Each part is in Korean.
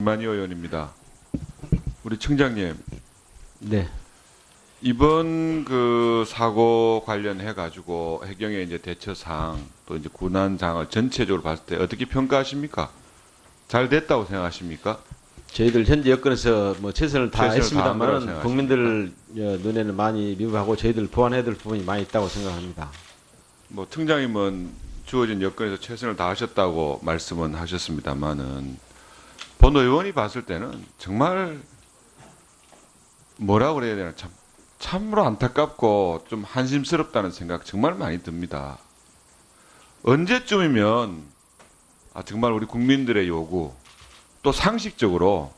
김만희 의원입니다. 우리 청장님, 네. 이번 그 사고 관련해 가지고 해경의 이제 대처 사항 또 이제 군안 상황을 전체적으로 봤을 때 어떻게 평가하십니까? 잘 됐다고 생각하십니까? 저희들 현재 여건에서 뭐 최선을 최선을 다한 거라고 다했습니다만 생각하십니까? 국민들 눈에는 많이 미흡하고 저희들 보완해야 될 부분이 많이 있다고 생각합니다. 뭐 청장님은 주어진 여건에서 최선을 다하셨다고 말씀은 하셨습니다만은 본 의원이 봤을 때는 정말 뭐라 그래야 되나 참으로 안타깝고 좀 한심스럽다는 생각 정말 많이 듭니다. 언제쯤이면 정말 우리 국민들의 요구 또 상식적으로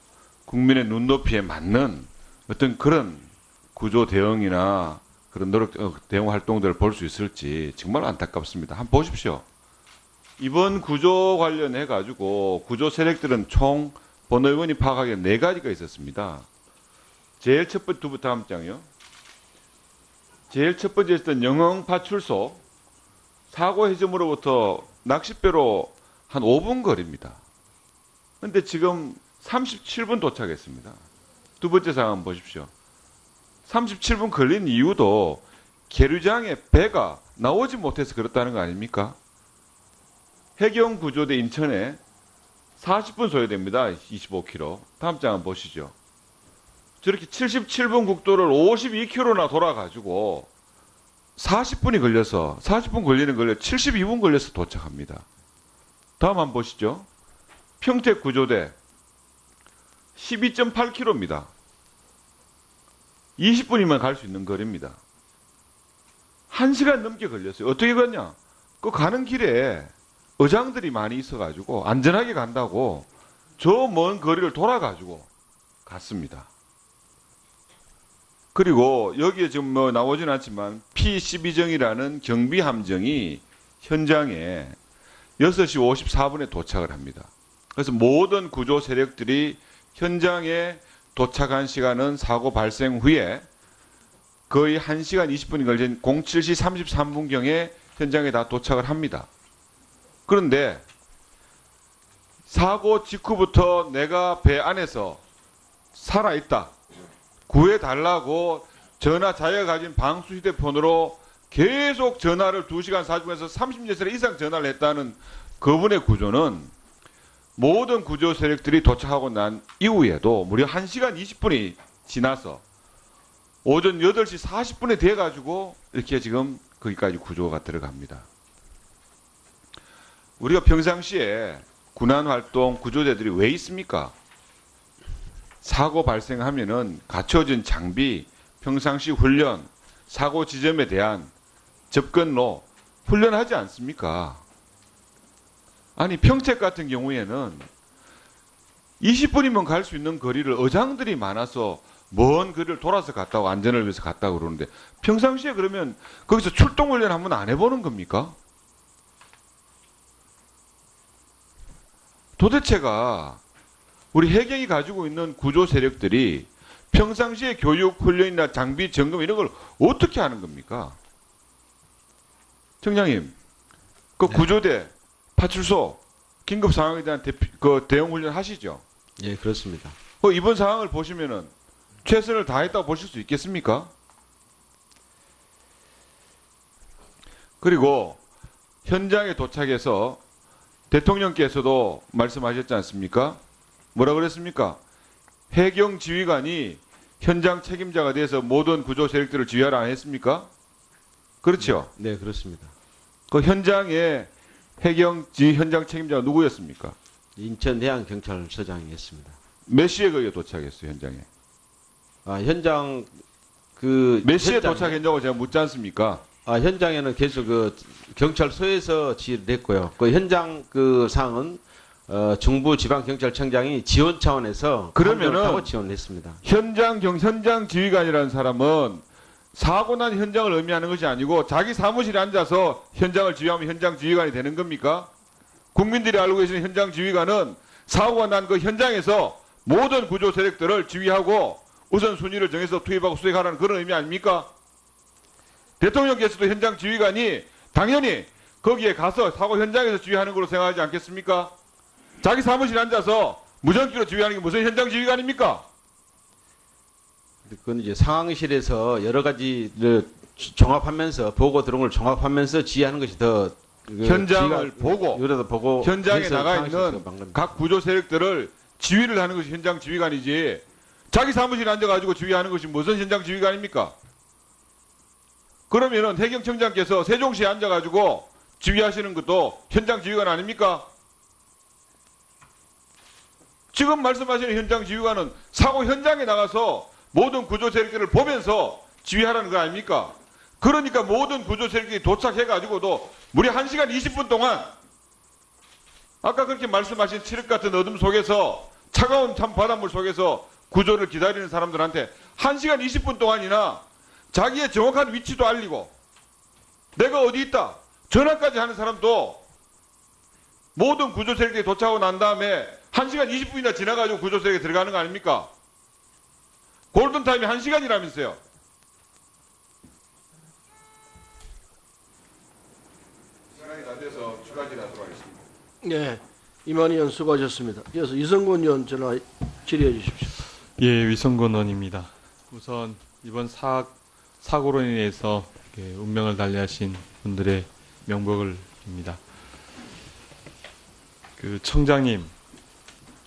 국민의 눈높이에 맞는 어떤 그런 구조 대응이나 그런 대응 활동들을 볼 수 있을지 정말 안타깝습니다. 한번 보십시오. 이번 구조 관련해 가지고 구조 세력들은 총 본 의원이 파악하기에 4가지가 있었습니다. 제일 첫 번째 두부 다음 장이요. 제일 첫 번째였던 영흥 파출소 사고 해점으로부터 낚싯배로 한 5분 거리입니다. 그런데 지금 37분 도착했습니다. 두 번째 상황 보십시오. 37분 걸린 이유도 계류장에 배가 나오지 못해서 그렇다는 거 아닙니까? 해경 구조대 인천에 40분 소요됩니다. 25km. 다음 장 한번 보시죠. 저렇게 77분 국도를 52km나 돌아가지고 40분이 걸려서 40분 걸리는 걸려 72분 걸려서 도착합니다. 다음 한번 보시죠. 평택 구조대 12.8km입니다. 20분이면 갈 수 있는 거리입니다. 1시간 넘게 걸렸어요. 어떻게 갔냐? 그 가는 길에 의장들이 많이 있어가지고 안전하게 간다고 저 먼 거리를 돌아가지고 갔습니다. 그리고 여기에 지금 뭐 나오진 않지만 P12정이라는 경비함정이 현장에 6시 54분에 도착을 합니다. 그래서 모든 구조 세력들이 현장에 도착한 시간은 사고 발생 후에 거의 1시간 20분이 걸린 07시 33분경에 현장에 다 도착을 합니다. 그런데 사고 직후부터 내가 배 안에서 살아있다, 구해달라고 자기가 가진 방수 휴대폰으로 계속 전화를 2시간 40분에서 30여 이상 전화를 했다는 그분의 구조는 모든 구조 세력들이 도착하고 난 이후에도 무려 1시간 20분이 지나서 오전 8시 40분에 돼가지고 이렇게 지금 거기까지 구조가 들어갑니다. 우리가 평상시에 군안활동 구조대들이 왜 있습니까? 사고 발생하면은 갖춰진 장비, 평상시 훈련, 사고 지점에 대한 접근로 훈련하지 않습니까? 아니 평택 같은 경우에는 20분이면 갈 수 있는 거리를 의장들이 많아서 먼 거리를 돌아서 갔다고 안전을 위해서 갔다고 그러는데 평상시에 그러면 거기서 출동 훈련 한번 안 해보는 겁니까? 도대체가 우리 해경이 가지고 있는 구조 세력들이 평상시에 교육, 훈련이나 장비, 점검 이런 걸 어떻게 하는 겁니까? 청장님, 그 구조대, 파출소, 긴급 상황에 대한 대응 훈련 하시죠? 예, 그렇습니다. 이번 상황을 보시면은 최선을 다했다고 보실 수 있겠습니까? 그리고 현장에 도착해서 대통령께서도 말씀하셨지 않습니까? 뭐라 그랬습니까? 해경 지휘관이 현장 책임자가 돼서 모든 구조 세력들을 지휘하라 안 했습니까? 그렇죠? 네, 그렇습니다. 그 현장에 현장 책임자가 누구였습니까? 인천해양경찰서장이었습니다. 몇 시에 거기에 도착했어요, 현장에? 현장 몇 시에 도착했냐고 제가 묻지 않습니까? 현장에는 계속 경찰서에서 지휘를 했고요. 그 현장 상황은 중부지방경찰청장이 지원 차원에서 그러면은 지원했습니다. 현장 지휘관이라는 사람은 사고 난 현장을 의미하는 것이 아니고 자기 사무실에 앉아서 현장을 지휘하면 현장 지휘관이 되는 겁니까? 국민들이 알고 계시는 현장 지휘관은 사고가 난 그 현장에서 모든 구조 세력들을 지휘하고 우선순위를 정해서 투입하고 수색하라는 그런 의미 아닙니까? 대통령께서도 현장 지휘관이 당연히 거기에 가서 사고 현장에서 지휘하는 걸로 생각하지 않겠습니까? 자기 사무실에 앉아서 무전기로 지휘하는 게 무슨 현장 지휘가 아닙니까? 그건 이제 상황실에서 여러 가지를 종합하면서 보고 들어온 걸 종합하면서 지휘하는 것이 더 현장을 보고 요래도 보고 현장에 해서 나가 상황실에서 있는 막는 각 구조 세력들을 지휘를 하는 것이 현장 지휘관이지 자기 사무실에 앉아가지고 지휘하는 것이 무슨 현장 지휘관입니까? 그러면은 해경청장께서 세종시에 앉아가지고 지휘하시는 것도 현장 지휘관 아닙니까? 지금 말씀하시는 현장 지휘관은 사고 현장에 나가서 모든 구조 세력들을 보면서 지휘하라는 거 아닙니까? 그러니까 모든 구조 세력들이 도착해가지고도 무려 1시간 20분 동안 아까 그렇게 말씀하신 칠흑 같은 어둠 속에서 차가운 찬 바닷물 속에서 구조를 기다리는 사람들한테 1시간 20분 동안이나 자기의 정확한 위치도 알리고 내가 어디 있다 전화까지 하는 사람도 모든 구조 세력들이 도착하고 난 다음에 1시간 20분이나 지나가지고 구조 세력에 들어가는 거 아닙니까? 골든타임이 1시간이라면서요. 시간이 다 돼서 추가 질의하도록 하겠습니다. 네, 이만희 의원 수고하셨습니다. 이어서 이성근 의원 전화 질의해 주십시오. 예, 위성건 의원입니다. 우선 이번 사고로 인해서 운명을 달리하신 분들의 명복을 빕니다. 그 청장님,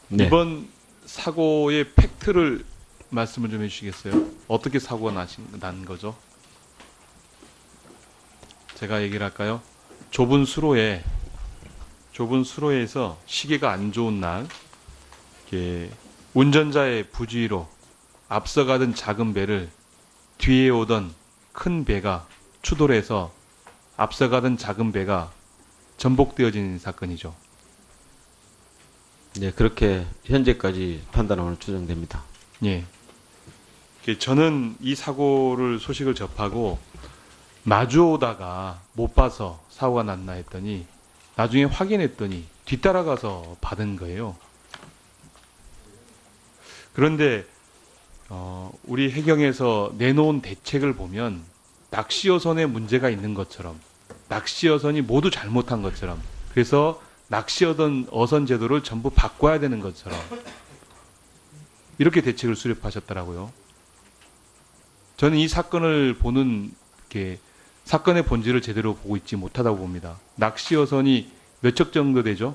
네. 이번 사고의 팩트를 말씀을 좀 해주시겠어요? 어떻게 사고가 난 거죠? 제가 얘기를 할까요? 좁은 수로에서 시계가 안 좋은 날, 운전자의 부주의로 앞서가던 작은 배를 뒤에 오던 큰 배가 추돌해서 앞서가던 작은 배가 전복되어진 사건이죠. 네, 그렇게 현재까지 판단으로 추정됩니다. 예. 저는 이 소식을 접하고 마주오다가 못 봐서 사고가 났나 했더니 나중에 확인했더니 뒤따라가서 받은 거예요. 그런데 우리 해경에서 내놓은 대책을 보면 낚시어선에 문제가 있는 것처럼 낚시어선이 모두 잘못한 것처럼 그래서 낚시어선 제도를 전부 바꿔야 되는 것처럼 이렇게 대책을 수립하셨더라고요. 저는 이 사건을 보는 사건의 본질을 제대로 보고 있지 못하다고 봅니다. 낚시어선이 몇 척 정도 되죠?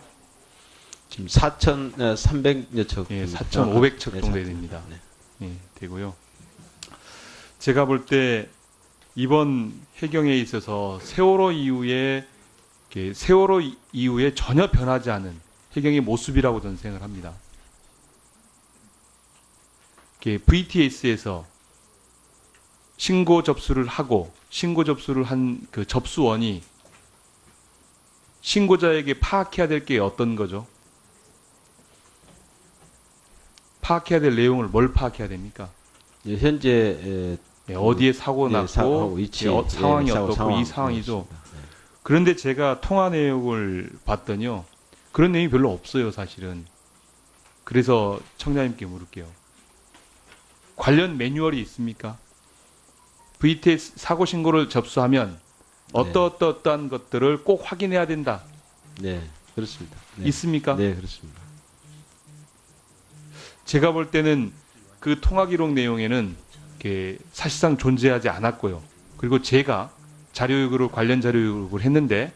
지금 4,300여 척. 예, 4,500척 정도 됩니다. 네. 예, 되고요. 제가 볼 때 이번 해경에 있어서 세월호 이후에 전혀 변하지 않은 해경의 모습이라고 저는 생각을 합니다. VTS에서 신고 접수를 하고 신고 접수를 한 그 접수원이 신고자에게 파악해야 될 게 어떤 거죠? 파악해야 될 내용을 뭘 파악해야 됩니까? 예, 현재 어디에 사고 났고 사고 위치, 상황이 예, 어떻고 상황, 이 상황이죠. 그렇습니다. 네. 그런데 제가 통화 내용을 봤더니요. 그런 내용이 별로 없어요, 사실은. 그래서 청장님께 물을게요. 관련 매뉴얼이 있습니까? VTS 사고 신고를 접수하면 어떠한 것들을 꼭 확인해야 된다. 네, 그렇습니다. 네. 있습니까? 네, 그렇습니다. 제가 볼 때는 그 통화 기록 내용에는 사실상 존재하지 않았고요. 그리고 제가 관련 자료 요구를 했는데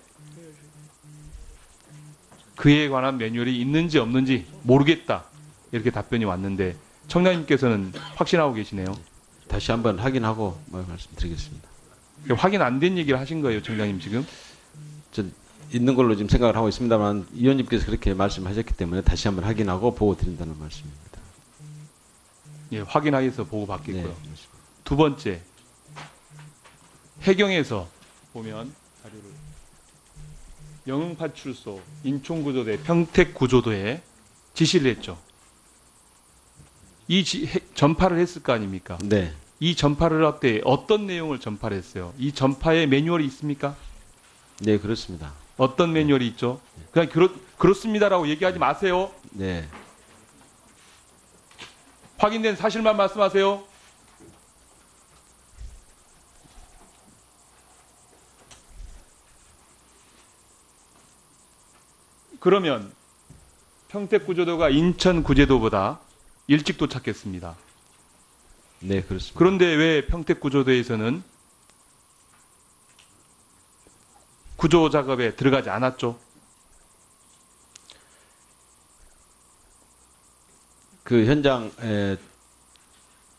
그에 관한 매뉴얼이 있는지 없는지 모르겠다. 이렇게 답변이 왔는데 청장님께서는 확신하고 계시네요. 다시 한번 확인하고 말씀드리겠습니다. 확인 안 된 얘기를 하신 거예요, 청장님 지금? 전 있는 걸로 지금 생각을 하고 있습니다만 위원님께서 그렇게 말씀하셨기 때문에 다시 한번 확인하고 보고 드린다는 말씀입니다. 예, 확인하기위해서 보고 받겠고요. 네, 두 번째, 해경에서 보면 자료를 영흥파출소, 인천구조대, 평택구조대에 지시를 했죠. 전파를 했을 거 아닙니까? 네, 이 전파를 할 때 어떤 내용을 전파를 했어요? 이 전파에 매뉴얼이 있습니까? 네, 그렇습니다. 어떤 매뉴얼이 있죠? 그냥 그렇습니다라고 얘기하지 마세요. 네, 확인된 사실만 말씀하세요. 그러면 평택구조도가 인천구제도보다 일찍 도착했습니다. 네, 그렇습니다. 그런데 왜 평택구조도에서는 구조 작업에 들어가지 않았죠? 그 현장에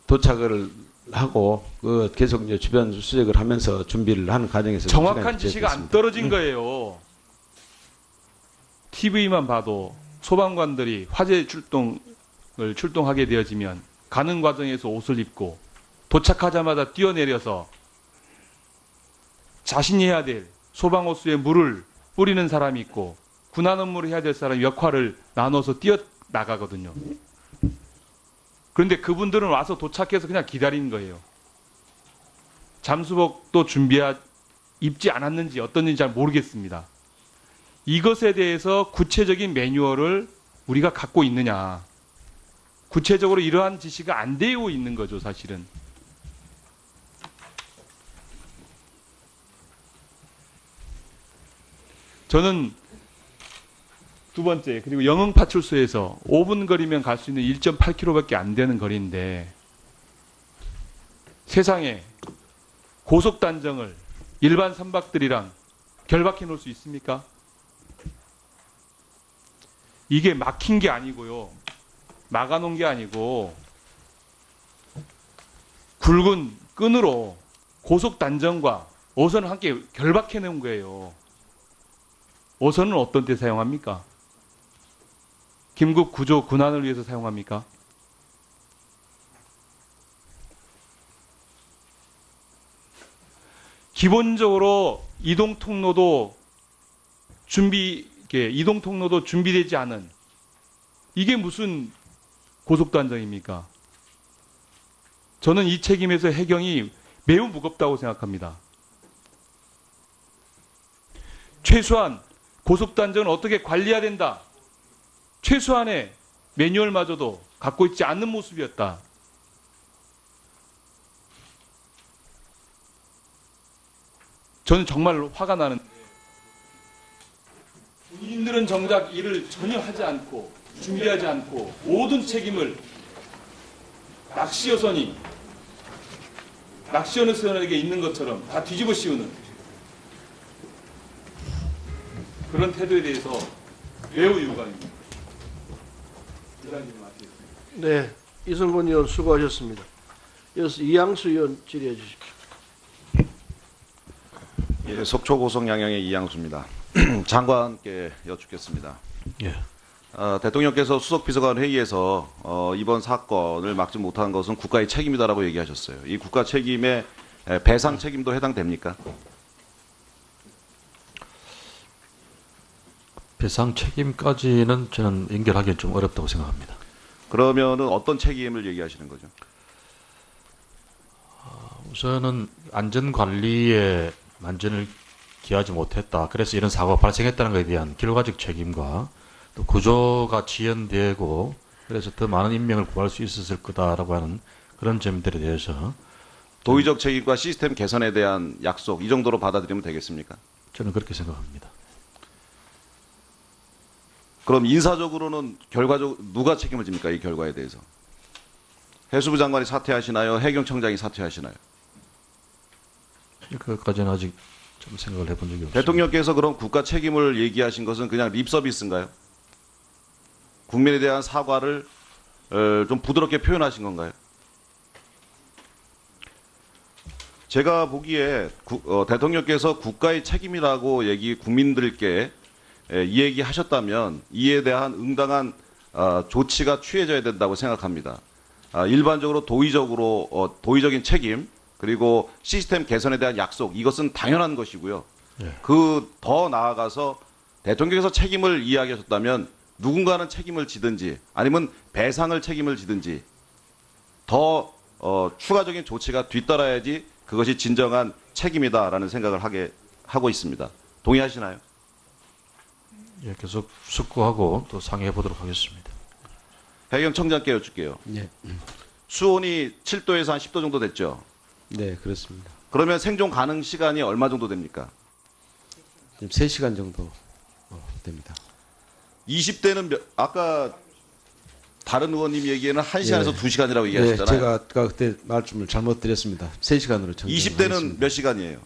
도착을 하고 그 계속 이제 주변 수색을 하면서 준비를 하는 과정에서 정확한 시간이 지시가 안 지체됐습니다. 떨어진 거예요. TV만 봐도 소방관들이 화재 출동하게 되어지면 가는 과정에서 옷을 입고 도착하자마자 뛰어내려서 자신이 해야 될 소방호수에 물을 뿌리는 사람이 있고 군안 업무를 해야 될 사람 역할을 나눠서 뛰어나가거든요. 그런데 그분들은 와서 도착해서 그냥 기다리는 거예요. 잠수복도 입지 않았는지 어떤지 잘 모르겠습니다. 이것에 대해서 구체적인 매뉴얼을 우리가 갖고 있느냐. 구체적으로 이러한 지시가 안 되어 있는 거죠, 사실은. 저는 두 번째, 그리고 영흥파출소에서 5분 거리면 갈 수 있는 1.8km밖에 안 되는 거리인데 세상에 고속단정을 일반 선박들이랑 결박해 놓을 수 있습니까? 이게 막힌 게 아니고요. 막아놓은 게 아니고 굵은 끈으로 고속단정과 어선을 함께 결박해 놓은 거예요. 어선은 어떤 때 사용합니까? 긴급 구조 군안을 위해서 사용합니까? 기본적으로 이동 통로도 준비되지 않은 이게 무슨 고속단정입니까? 저는 이 책임에서 해경이 매우 무겁다고 생각합니다. 최소한 고속단정을 어떻게 관리해야 된다. 최소한의 매뉴얼마저도 갖고 있지 않는 모습이었다. 저는 정말 화가 나는데 군인들은 정작 일을 전혀 하지 않고 준비하지 않고 모든 책임을 낚시어선에게 있는 것처럼 다 뒤집어 씌우는 그런 태도에 대해서 매우 유감입니다. 네, 이성곤 의원 수고하셨습니다. 이어서 이양수 의원 질의해 주십시오. 예, 속초 고성 양양의 이양수입니다. 장관께 여쭙겠습니다. 예. 대통령께서 수석비서관 회의에서 이번 사건을 막지 못한 것은 국가의 책임이다라고 얘기하셨어요. 이 국가 책임에 배상 책임도 해당됩니까? 배상 책임까지는 저는 연결하기는 좀 어렵다고 생각합니다. 그러면은 어떤 책임을 얘기하시는 거죠? 우선은 안전관리에 만전을 기하지 못했다. 그래서 이런 사고가 발생했다는 것에 대한 결과적 책임과 또 구조가 지연되고 그래서 더 많은 인명을 구할 수 있었을 거다라고 하는 그런 점들에 대해서 도의적 책임과 시스템 개선에 대한 약속 이 정도로 받아들이면 되겠습니까? 저는 그렇게 생각합니다. 그럼 인사적으로는 결과적으로 누가 책임을 집니까? 이 결과에 대해서. 해수부 장관이 사퇴하시나요? 해경청장이 사퇴하시나요? 그것까지는 아직 좀 생각을 해본 적이 없습니다. 대통령께서 그럼 국가 책임을 얘기하신 것은 그냥 립 서비스인가요? 국민에 대한 사과를 좀 부드럽게 표현하신 건가요? 제가 보기에 대통령께서 국가의 책임이라고 국민들께 이 얘기 하셨다면 이에 대한 응당한 조치가 취해져야 된다고 생각합니다. 일반적으로 도의적인 책임 그리고 시스템 개선에 대한 약속 이것은 당연한 것이고요. 예. 그 더 나아가서 대통령께서 책임을 이야기하셨다면 누군가는 책임을 지든지 아니면 배상을 책임을 지든지 더 추가적인 조치가 뒤따라야지 그것이 진정한 책임이다라는 생각을 하고 있습니다. 동의하시나요? 예, 계속 숙고하고 또 상의해 보도록 하겠습니다. 해경청장께 여쭐게요. 네, 수온이 7도에서 한 10도 정도 됐죠? 네, 그렇습니다. 그러면 생존 가능 시간이 얼마 정도 됩니까? 지금 3시간 정도 됩니다. 20대는 아까 다른 의원님 얘기에는 1시간에서 네. 2시간이라고 네, 얘기하셨잖아요. 제가 아까 그때 말씀을 잘못 드렸습니다. 3시간으로 20대는 몇 시간이에요?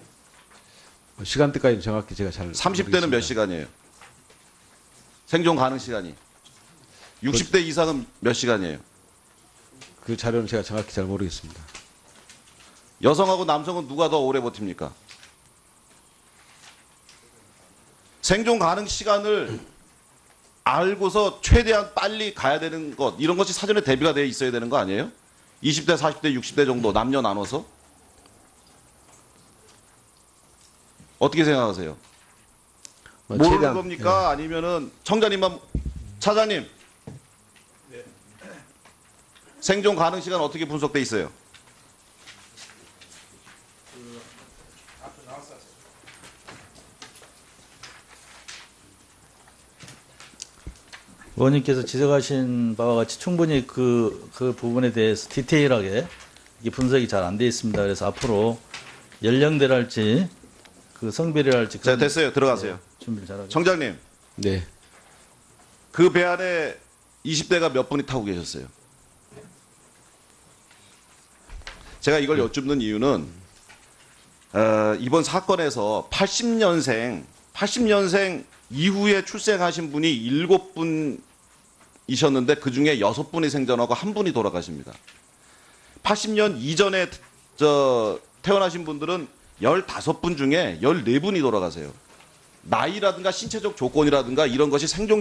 시간대까지는 정확히 제가 잘 30대는 몇 모르겠습니다. 시간이에요? 생존 가능 시간이. 60대 이상은 몇 시간이에요? 그 자료는 제가 정확히 잘 모르겠습니다. 여성하고 남성은 누가 더 오래 버팁니까? 생존 가능 시간을 알고서 최대한 빨리 가야 되는 것, 이런 것이 사전에 대비가 되어 있어야 되는 거 아니에요? 20대, 40대, 60대 정도 남녀 나눠서? 어떻게 생각하세요? 모르는 최대한- 겁니까? 아니면은 청자님만, 차장님. 생존 가능 시간 어떻게 분석돼 있어요? 의원님께서 지적하신 바와 같이 충분히 그 부분에 대해서 디테일하게 이게 분석이 잘 안 돼 있습니다. 그래서 앞으로 연령대랄지 그 성별이랄지 자, 그런 됐어요. 들어가세요. 준비를 잘하죠. 청장님, 네. 그 배 안에 20대가 몇 분이 타고 계셨어요? 제가 이걸 여쭙는 이유는 이번 사건에서 80년생 이후에 출생하신 분이 7분이셨는데 그중에 6분이 생존하고 1분이 돌아가십니다. 80년 이전에 태어나신 분들은 15분 중에 14분이 돌아가세요. 나이라든가 신체적 조건이라든가 이런 것이 생존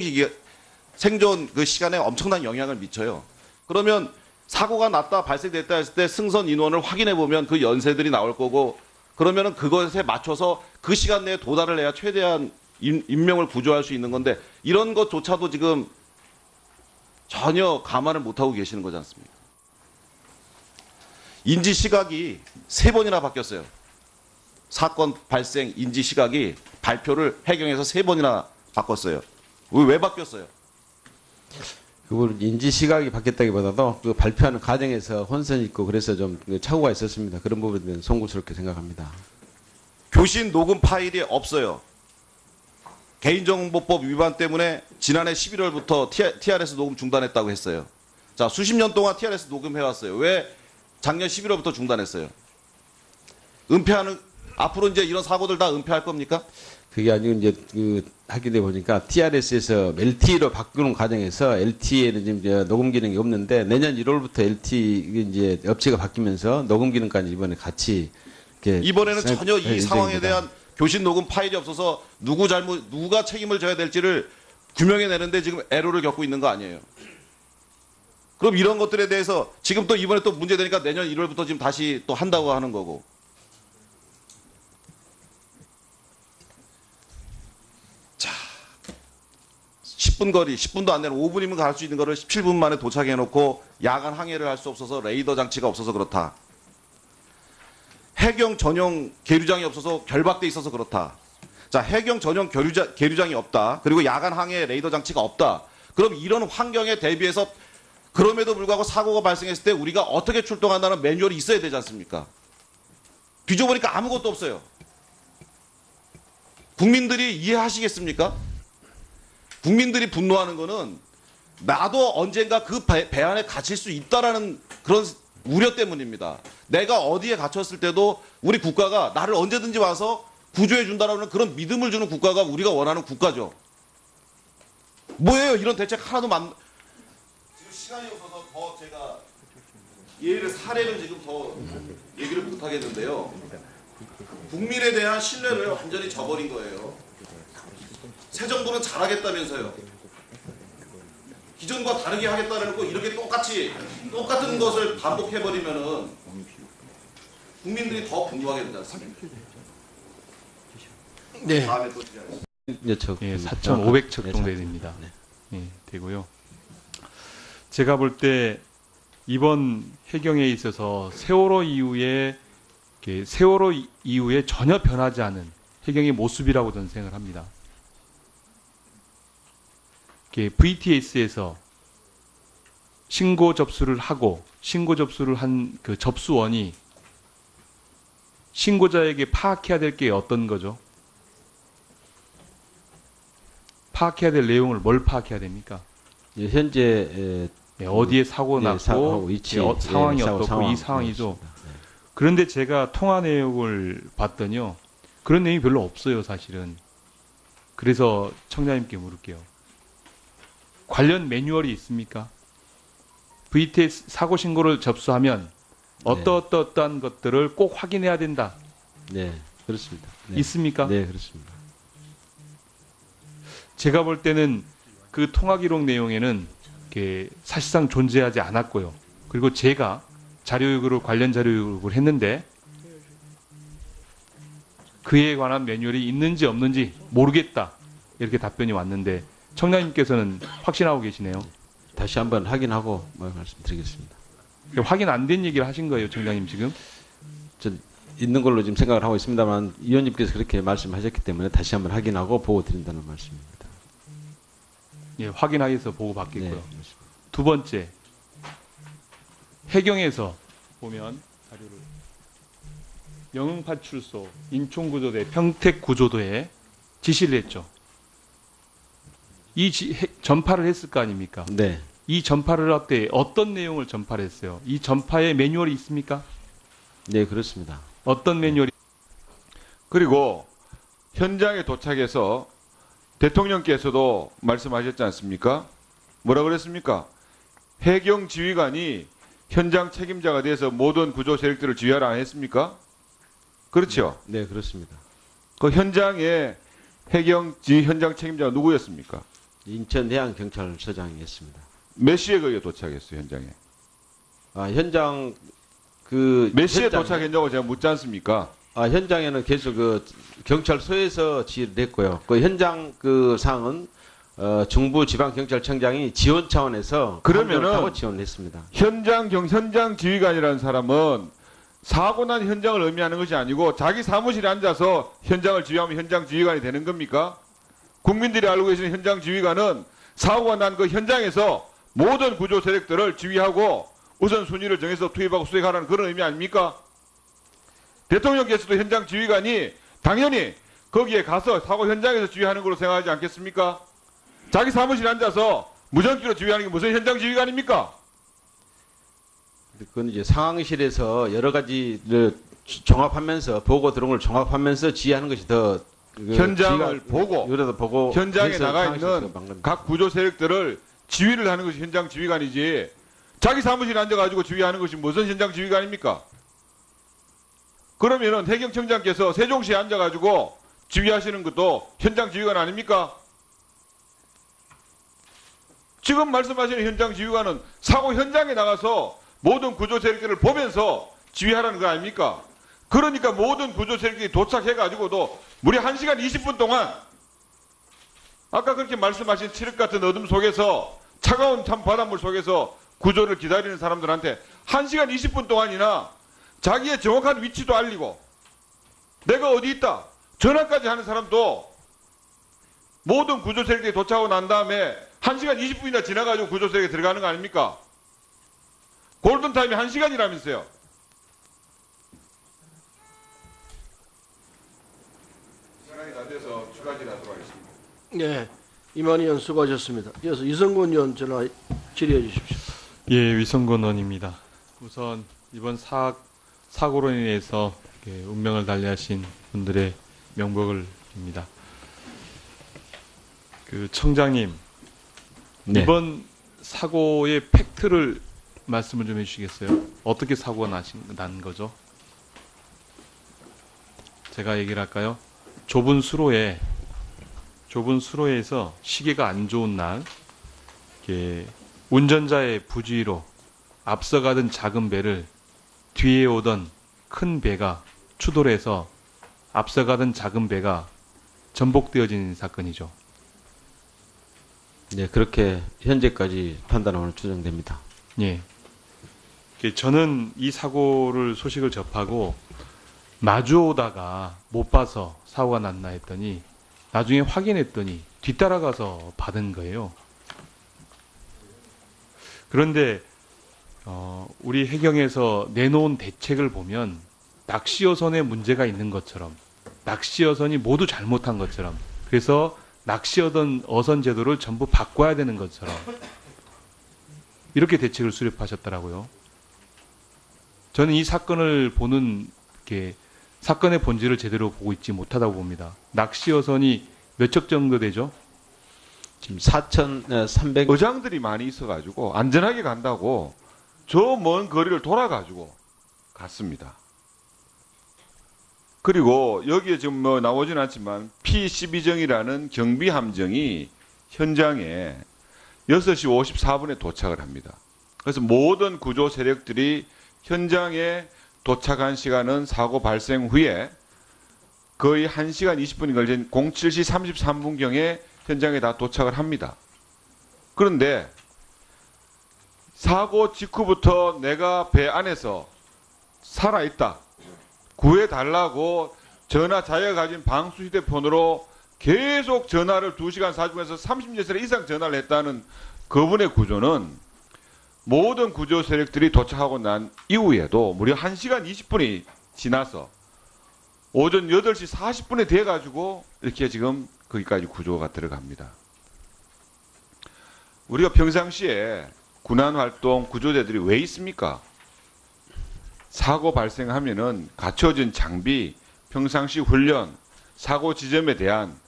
그 시간에 엄청난 영향을 미쳐요. 그러면 사고가 났다 발생됐다 했을 때 승선 인원을 확인해 보면 그 연세들이 나올 거고, 그러면은 그것에 맞춰서 그 시간 내에 도달을 해야 최대한 인명을 구조할 수 있는 건데, 이런 것조차도 지금 전혀 감안을 못하고 계시는 거지 않습니까? 인지 시각이 3번이나 바뀌었어요. 사건 발생 인지 시각이 발표를 해경에서 3번이나 바꿨어요. 왜 바뀌었어요? 그걸 인지 시각이 바뀌었다기보다도 그 발표하는 과정에서 혼선이 있고 그래서 좀 착오가 있었습니다. 그런 부분에 대해서 송구스럽게 생각합니다. 교신 녹음 파일이 없어요. 개인정보법 위반 때문에 지난해 11월부터 TRS 녹음 중단했다고 했어요. 자, 수십 년 동안 TRS 녹음해왔어요. 왜 작년 11월부터 중단했어요? 앞으로 이제 이런 사고들 다 은폐할 겁니까? 그게 아니고 이제 그 하게 돼 보니까 TRS에서 LTE로 바꾸는 과정에서 LTE에는 지금 이제 녹음 기능이 없는데 내년 1월부터 LTE 이제 업체가 바뀌면서 녹음 기능까지 이번에 같이 이렇게 이번에는 전혀 이 예정입니다. 상황에 대한 교신 녹음 파일이 없어서 누가 책임을 져야 될지를 규명해내는데 지금 애로를 겪고 있는 거 아니에요? 그럼 이런 것들에 대해서 지금 또 이번에 또 문제되니까 내년 1월부터 지금 다시 또 한다고 하는 거고. 자, 10분 거리, 10분도 안 되는 5분이면 갈 수 있는 거를 17분 만에 도착해놓고 야간 항해를 할 수 없어서 레이더 장치가 없어서 그렇다. 해경 전용 계류장이 없어서 결박돼 있어서 그렇다. 자, 해경 전용 계류장이 없다. 그리고 야간 항해 레이더 장치가 없다. 그럼 이런 환경에 대비해서 그럼에도 불구하고 사고가 발생했을 때 우리가 어떻게 출동한다는 매뉴얼이 있어야 되지 않습니까? 뒤져보니까 아무것도 없어요. 국민들이 이해하시겠습니까? 국민들이 분노하는 거는 나도 언젠가 그 배 안에 갇힐 수 있다라는 그런 우려 때문입니다. 내가 어디에 갇혔을 때도 우리 국가가 나를 언제든지 와서 구조해 준다라는 그런 믿음을 주는 국가가 우리가 원하는 국가죠. 뭐예요? 이런 대책 하나도 지금 시간이 없어서 더 제가 사례를 지금 더 얘기를 못 하겠는데요. 국민에 대한 신뢰를 완전히 저버린 거예요. 새 정부는 잘하겠다면서요. 기존과 다르게 하겠다는 거 이렇게 똑같은 것을 반복해버리면은 국민들이 더 분노하게 되지 않습니까? 네. 다음에 또 드려야겠습니다. 여쭤 예, 4,500척 정도 됩니다. 예, 되고요. 제가 볼 때 이번 해경에 있어서 세월호 이후에 전혀 변하지 않은 해경의 모습이라고 저는 생각을 합니다. VTS에서 신고 접수를 하고 신고 접수를 한 그 접수원이 신고자에게 파악해야 될 게 어떤 거죠? 파악해야 될 내용을 뭘 파악해야 됩니까? 예, 현재 네, 어디에 사고 예, 났고 사고 위치, 상황이 예, 사고 어떻고 상황. 이 상황이죠. 네. 그런데 제가 통화 내용을 봤더니요. 그런 내용이 별로 없어요, 사실은. 그래서 청장님께 물을게요. 관련 매뉴얼이 있습니까? VTS 사고 신고를 접수하면 어떠한 것들을 꼭 확인해야 된다. 네, 그렇습니다. 네. 있습니까? 네, 그렇습니다. 제가 볼 때는 그 통화 기록 내용에는 이렇게 사실상 존재하지 않았고요. 그리고 제가 자료 요구를 관련 자료 요구를 했는데 그에 관한 매뉴얼이 있는지 없는지 모르겠다. 이렇게 답변이 왔는데 청장님께서는 확신하고 계시네요. 다시 한번 확인하고 말씀드리겠습니다. 확인 안 된 얘기를 하신 거예요, 청장님 지금? 전 있는 걸로 지금 생각을 하고 있습니다만 위원님께서 그렇게 말씀하셨기 때문에 다시 한번 확인하고 보고 드린다는 말씀입니다. 예, 확인하기위해서 보고 받겠고요. 네, 그렇습니다. 두 번째, 해경에서 보면 자료를 영흥파출소, 인천구조대, 평택구조도에 지시를 했죠. 전파를 했을 거 아닙니까? 네, 이 전파를 할 때 어떤 내용을 전파를 했어요? 이 전파에 매뉴얼이 있습니까? 네, 그렇습니다. 어떤 매뉴얼이? 그리고 현장에 도착해서 대통령께서도 말씀하셨지 않습니까? 뭐라 그랬습니까? 해경 지휘관이 현장 책임자가 돼서 모든 구조 세력들을 지휘하라 안 했습니까? 그렇죠. 네, 그렇습니다. 그 현장에 해경 지휘 현장 책임자가 누구였습니까? 인천해양경찰서장이었습니다. 몇 시에 거기에 도착했어요, 현장에? 현장 몇 시에 현장- 도착했냐고 제가 묻지 않습니까? 현장에는 계속 그 경찰서에서 지휘를 했고요. 그 현장 그 상황은 중부지방경찰청장이 지원 차원에서 그러면은 함정을 타고 지원했습니다. 현장 지휘관이라는 사람은 사고 난 현장을 의미하는 것이 아니고 자기 사무실에 앉아서 현장을 지휘하면 현장 지휘관이 되는 겁니까? 국민들이 알고 계시는 현장 지휘관은 사고가 난 그 현장에서 모든 구조 세력들을 지휘하고 우선순위를 정해서 투입하고 수색하라는 그런 의미 아닙니까? 대통령께서도 현장 지휘관이 당연히 거기에 가서 사고 현장에서 지휘하는 걸로 생각하지 않겠습니까? 자기 사무실에 앉아서 무전기로 지휘하는 게 무슨 현장 지휘관입니까? 그건 이제 상황실에서 여러 가지를 종합하면서 보고 들어온 걸 종합하면서 지휘하는 것이 더 현장을 보고 요래도 보고 현장에 해서 나가 상황실에서 있는 막는 각 구조 세력들을 지휘를 하는 것이 현장 지휘관이지 자기 사무실에 앉아가지고 지휘하는 것이 무슨 현장 지휘관입니까? 그러면은 해경청장께서 세종시에 앉아가지고 지휘하시는 것도 현장 지휘관 아닙니까? 지금 말씀하시는 현장 지휘관은 사고 현장에 나가서 모든 구조 세력들을 보면서 지휘하라는 거 아닙니까? 그러니까 모든 구조 세력들이 도착해가지고도 무려 1시간 20분 동안 아까 그렇게 말씀하신 칠흑 같은 어둠 속에서 차가운 찬 바닷물 속에서 구조를 기다리는 사람들한테 1시간 20분 동안이나 자기의 정확한 위치도 알리고 내가 어디 있다 전화까지 하는 사람도 모든 구조 세력들이 도착하고 난 다음에 1시간 20분이나 지나가지고 구조 세력에 들어가는 거 아닙니까? 골든타임이 1시간이라면서요. 시간이 다 돼서 추가 질의하도록 하겠습니다. 네, 이만희 의원 수고하셨습니다. 이어서 이성곤 의원 전화 질의해 주십시오. 예, 위성건 의원입니다. 우선 이번 사고로 인해서 운명을 달리하신 분들의 명복을 빕니다. 그 청장님, 네. 이번 사고의 팩트를 말씀을 좀 해주시겠어요? 어떻게 사고가 난 거죠? 제가 얘기를 할까요? 좁은 수로에서 시계가 안 좋은 날, 이렇게 운전자의 부주의로 앞서가던 작은 배를 뒤에 오던 큰 배가 추돌해서 앞서가던 작은 배가 전복되어진 사건이죠. 네, 그렇게 현재까지 판단으로 추정됩니다. 예. 저는 이 소식을 접하고 마주오다가 못 봐서 사고가 났나 했더니 나중에 확인했더니 뒤따라가서 받은 거예요. 그런데 우리 해경에서 내놓은 대책을 보면 낚시어선에 문제가 있는 것처럼 낚시어선이 모두 잘못한 것처럼 그래서 낚시하던 어선 제도를 전부 바꿔야 되는 것처럼 이렇게 대책을 수립하셨더라고요. 저는 이 사건을 보는 게 사건의 본질을 제대로 보고 있지 못하다고 봅니다. 낚시 어선이 몇 척 정도 되죠? 지금 4,300 의장들이 많이 있어가지고 안전하게 간다고 저 먼 거리를 돌아가지고 갔습니다. 그리고 여기에 지금 뭐 나오진 않지만 P12정이라는 경비 함정이 현장에 6시 54분에 도착을 합니다. 그래서 모든 구조 세력들이 현장에 도착한 시간은 사고 발생 후에 거의 1시간 20분이 걸린 07시 33분경에 현장에 다 도착을 합니다. 그런데 사고 직후부터 내가 배 안에서 살아있다, 구해달라고 전화 자기가 가진 방수 휴대폰으로 계속 전화를 2시간 40분에서 30여 이상 전화를 했다는 그분의 구조는 모든 구조 세력들이 도착하고 난 이후에도 무려 1시간 20분이 지나서 오전 8시 40분에 돼가지고 이렇게 지금 거기까지 구조가 들어갑니다. 우리가 평상시에 군안활동 구조대들이 왜 있습니까? 사고 발생하면은 갖춰진 장비, 평상시 훈련, 사고 지점에 대한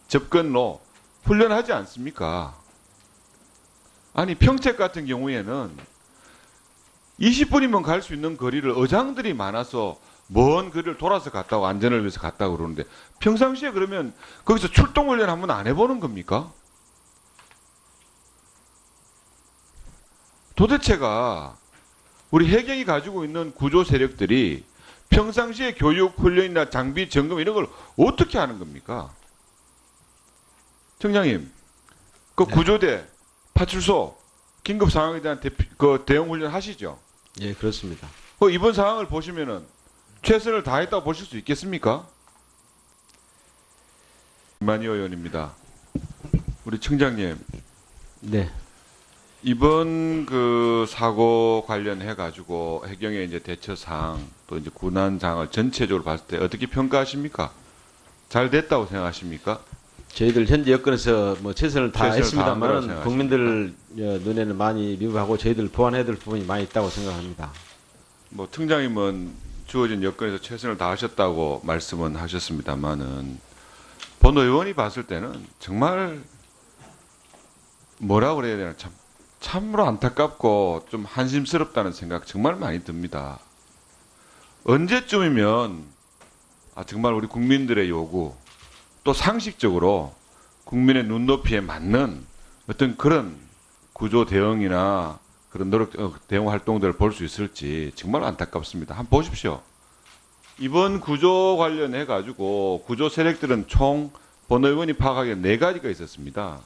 접근로 훈련하지 않습니까? 아니 평택 같은 경우에는 20분이면 갈 수 있는 거리를 의장들이 많아서 먼 거리를 돌아서 갔다고 안전을 위해서 갔다고 그러는데 평상시에 그러면 거기서 출동 훈련 한번 안 해보는 겁니까? 도대체가 우리 해경이 가지고 있는 구조 세력들이 평상시에 교육, 훈련이나 장비 점검 이런 걸 어떻게 하는 겁니까? 청장님, 그 구조대, 파출소, 긴급 상황에 대한 대응 훈련 하시죠? 예, 그렇습니다. 이번 상황을 보시면은 최선을 다했다고 보실 수 있겠습니까? 김만희 의원입니다. 우리 청장님, 네. 이번 그 사고 관련해 가지고 해경의 이제 대처 사항 또 이제 군안 상황을 전체적으로 봤을 때 어떻게 평가하십니까? 잘 됐다고 생각하십니까? 저희들 현재 여건에서 뭐 최선을 최선을 다한 거라고 다했습니다만 생각하십니까? 국민들 눈에는 많이 미흡하고 저희들 보완해야 될 부분이 많이 있다고 생각합니다. 뭐 청장님은 주어진 여건에서 최선을 다하셨다고 말씀은 하셨습니다만은 본 의원이 봤을 때는 정말 뭐라고 그래야 되나 참으로 안타깝고 좀 한심스럽다는 생각 정말 많이 듭니다. 언제쯤이면 정말 우리 국민들의 요구 또 상식적으로 국민의 눈높이에 맞는 어떤 그런 구조 대응이나 그런 노력 대응 활동들을 볼 수 있을지 정말 안타깝습니다. 한번 보십시오. 이번 구조 관련해 가지고 구조 세력들은 총 본 의원이 파악하기에 4가지가 있었습니다.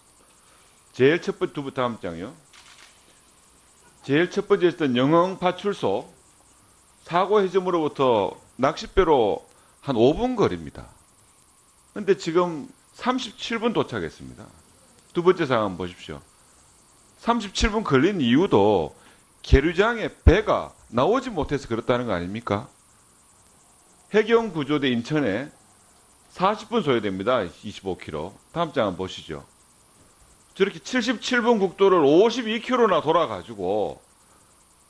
제일 첫 번째 두부 다음 장이요. 제일 첫 번째 있었던 영흥 파출소 사고 해점으로부터 낚싯배로 한 5분 거리입니다. 그런데 지금 37분 도착했습니다. 두 번째 상황 보십시오. 37분 걸린 이유도 계류장에 배가 나오지 못해서 그렇다는 거 아닙니까? 해경 구조대 인천에 40분 소요됩니다. 25km. 다음 장 한번 보시죠. 저렇게 77분 국도를 52km나 돌아가지고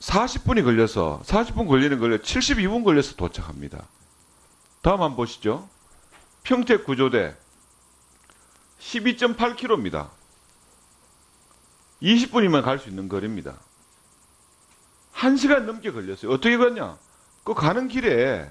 40분이 걸려서 40분 걸리는 걸려 72분 걸려서 도착합니다. 다음 한번 보시죠. 평택 구조대 12.8km입니다. 20분이면 갈 수 있는 거리입니다. 1시간 넘게 걸렸어요. 어떻게 갔냐? 그 가는 길에